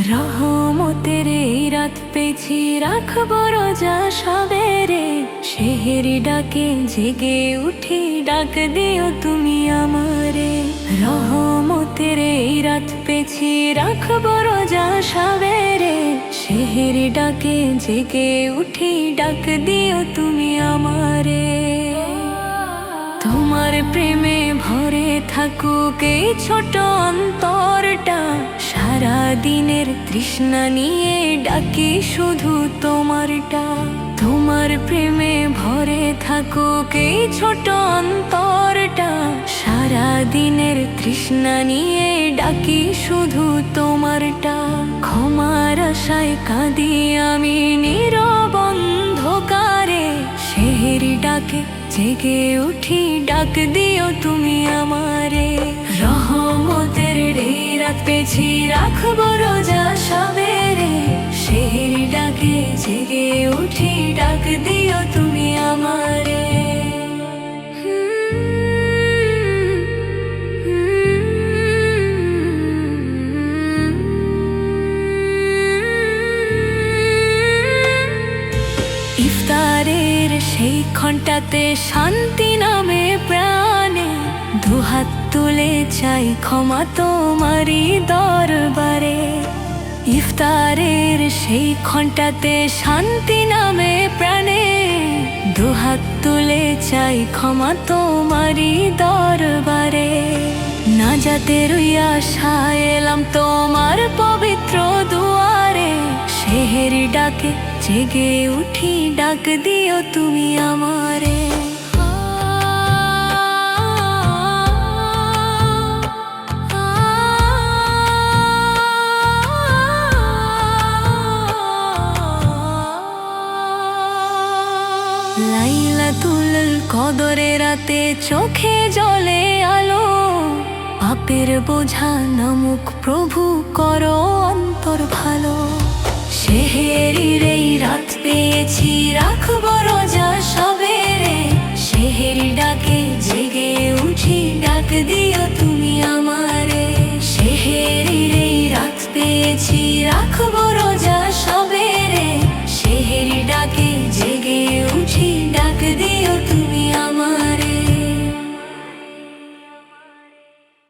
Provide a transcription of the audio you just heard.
রহমতের এই রাত পেছি রাখবো রোজা সবেরে, সেহেরি ডাকে জেগে উঠি ডাক দিও তুমি আমারে। রহমতের এই রাত পেছি রাখবো রোজা সবেরে, সেহেরি ডাকে জেগে উঠি ডাক দিও তুমি আমারে। তোমার প্রেমে ভরে থাকুক এই ছোট অন্তরটা, সারা দিনের তৃষ্ণা নিয়ে ডাকি শুধু তোমারটা। তোমার প্রেমে ভরে থাকুক এই ছোট অন্তরটা, সারা দিনের তৃষ্ণা নিয়ে ডাকি শুধু তোমারটা। ক্ষমার আশায় কাঁদি আমি নীরব অন্ধকারে, সেহেরি ডাকে জেগে উঠি ডাক দিও তুমি আমারে। রহমতের এই রাত পেছি রাখবো রোজা সবেরে, সেহেরি ডাকে জেগে উঠি ডাক দিও তুমি আমারে। ইফতারের সেই ঘন্টাতে শান্তি নামে প্রাণে, দুহাত তুলে চাই ক্ষমা তোমারই দরবারে। ইফতারের সেই ঘন্টাতে শান্তি নামে প্রাণে, দুহাত তুলে চাই ক্ষমা তোমারই দরবারে। নাজাতের আশায় এলাম তোমার পবিত্র দুয়ারে, সেহেরি ডাকে জেগে উঠি ডাক দিও তুমি আমারে। লাইলাতুল কদরে রাতে চোখে জলে আলো, পাপের বোঝা নামুক প্রভু করো অন্তর ভালো। সেহেরির এই রাত পেয়েছি রাখবো রোজা সবেরে, সেহেরি ডাকে জেগে উঠি ডাক দিও তুমি।